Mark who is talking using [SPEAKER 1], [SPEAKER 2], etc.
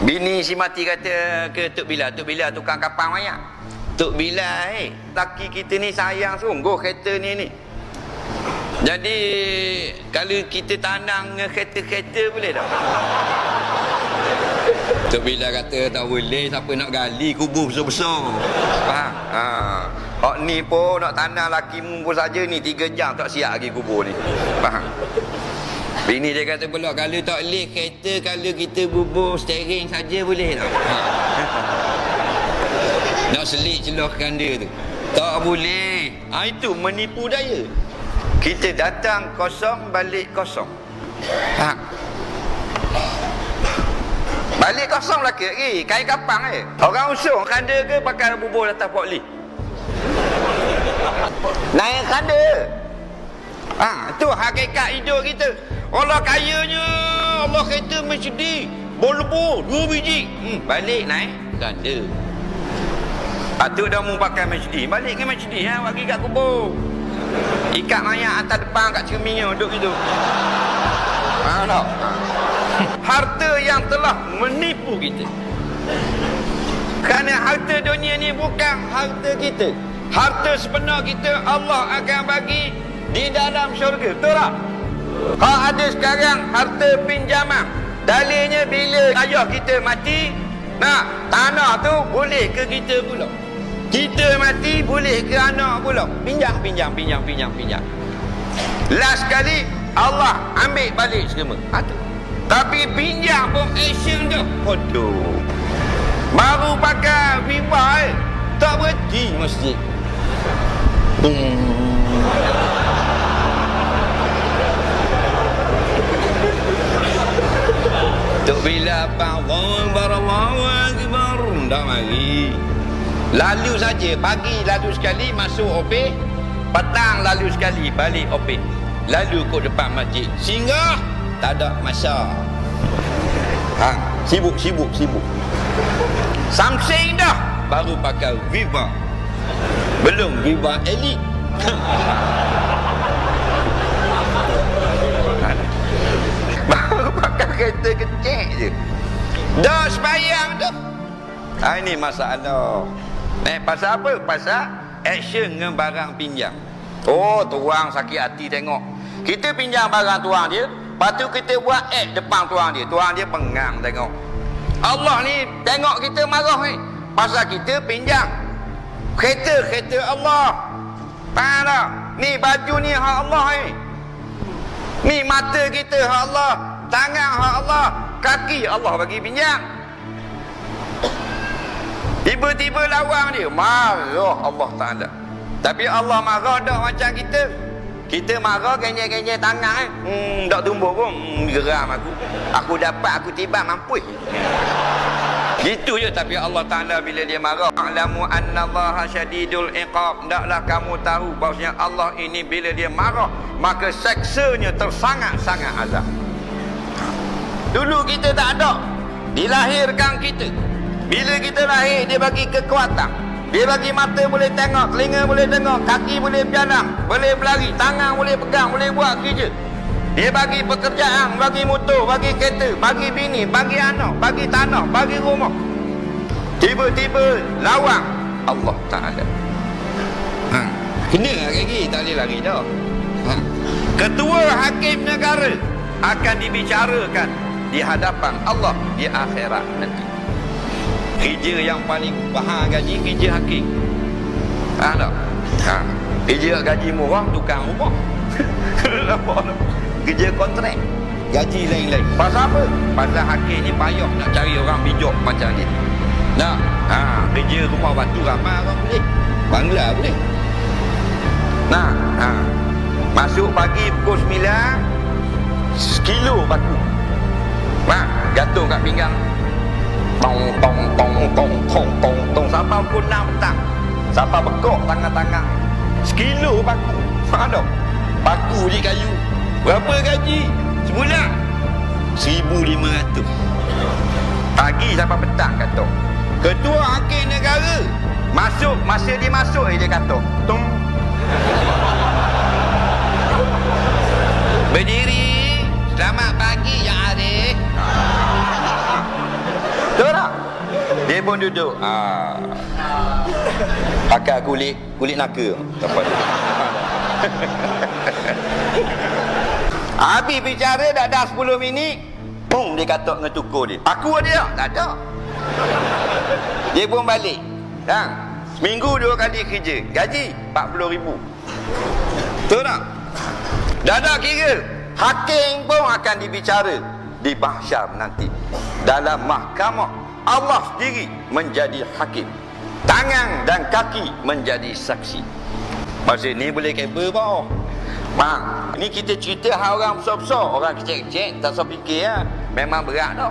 [SPEAKER 1] Bini si mati kata ke Tok Bila tukang kapang mayat. Tok Bila, laki kita ni sayang sungguh kereta ni. Jadi kalau kita tanang kereta-kereta boleh tak? Tok Bila kata tak boleh, siapa nak gali kubur besar-besar. Faham? Hak ni pun nak tanah lakimu pun saja ni 3 jam tak siap lagi kubur ni. Faham? Bini dia kata pula kalau tak boleh kereta, kalau kita bubur steering saja boleh tak? Nak selit celahkan dia tu. Tak boleh. Itu menipu daya. Kita datang kosong, balik kosong. Balik kosong lagi lagi. Kain kapang Orang usung kanda ke pakai bubur atas forklift? Naik kanda. Tu hakikat hidup kita. Allah kayanya, Allah kereta Mercedes, Volvo 2 biji. Balik naik kanda. Tu dah mau pakai Mercedes, balik ke Mercedes bagi kat kubur. Ikat mayat atas depan kat cerminnya duduk gitu. Tak? Harta yang telah menipu kita. Kerana harta dunia ni bukan harta kita. Harta sebenar kita Allah akan bagi di dalam syurga. Betul tak? Kalau ada sekarang harta pinjaman, dalilnya bila ayah kita mati, tanah tu boleh ke kita pula. Kita mati boleh ke anak pula. Pinjam. Last kali Allah ambil balik semua. Tapi pinjam pun action tu. Aduh. Baru pakai riba tak berhenti masjid. Tok Bila Allahu Akbar dah mari. Lalu saja, pagi lalu sekali masuk opek, petang lalu sekali balik opek. Lalu ke depan masjid. Singgah tak ada masa. Sibuk. Samsung dah baru pakai Viva. Belum Viva Elite. Baru pakai kereta kecil je. Dah sembahyang tu. Ini masalah. Pasal apa? Pasal action dengan barang pinjam. Tuang sakit hati tengok. Kita pinjam barang tuang dia, lepas tu kita buat depan tuang dia pengang tengok. Allah ni tengok kita marah ni. Pasal kita pinjam kereta Allah. Faham tak? Ni baju ni hak Allah ni. Ni mata kita hak Allah, tangan hak Allah, kaki Allah bagi pinjam. Tiba-tiba lawang dia, marah Allah Ta'ala. Tapi Allah marah tak macam kita. Kita marah kenyek-kenyek tangan tak tumbuh pun geram aku. Aku dapat, aku tiba mampu. Gitu je. Tapi Allah Ta'ala bila dia marah, a'lamu annallaha syadidul iqab. Ndaklah kamu tahu bahawasanya Allah ini bila dia marah, maka seksanya tersangat-sangat azab. Dulu kita tak ada. Dilahirkan kita. Bila kita lahir, dia bagi kekuatan. Dia bagi mata boleh tengok, telinga boleh tengok, kaki boleh berjalan, boleh berlari, tangan boleh pegang, boleh buat kerja. Dia bagi pekerjaan, bagi motor, bagi kereta, bagi bini, bagi anak, bagi tanah, bagi rumah. Tiba-tiba lawang Allah Ta'ala. Kena lagi, tak boleh lari dah. Ketua hakim negara akan dibicarakan di hadapan Allah di akhirat nanti. Kerja yang paling mahal gaji, kerja hakim. Tak? Kerja gaji murah, tukang rumah. Kerja kontrak, gaji lain-lain. Pasal apa? Pasal hakim ni payah nak cari orang bijak macam ni. Kerja rumah batu ramai orang boleh. Bangla boleh. Masuk pagi pukul 9, sekilo batu. Gantung kat pinggang. Tong sampai pukul 6 petang. Sampai bekok tangan-tangan. Sekilo batu. Ada. Baku je kayu. Berapa gaji? Sebulan 1,500. Pagi sampai petang kata. Ketua hakim negara masuk, masa dia masuk dia kata, tung. Berdiri. Selamat pagi ya Arif. pun duduk. Pakai kulit naka. Apa tu? Habis bicara dah 10 minit. Dia kata dengan tukur dia. Aku ada tak? Tak ada. Dia pun balik. Seminggu 2 kali kerja. Gaji 40,000. Betul tak? Dah ada kira. Hakim pun akan dibicara di mahsyar nanti. Dalam mahkamah Allah sendiri menjadi hakim. Tangan dan kaki menjadi saksi. Maksud ni boleh kabel bawah. Bang, ni kita cerita hal orang besar-besar, orang kecil-kecil tak usah fikir memang berat dah.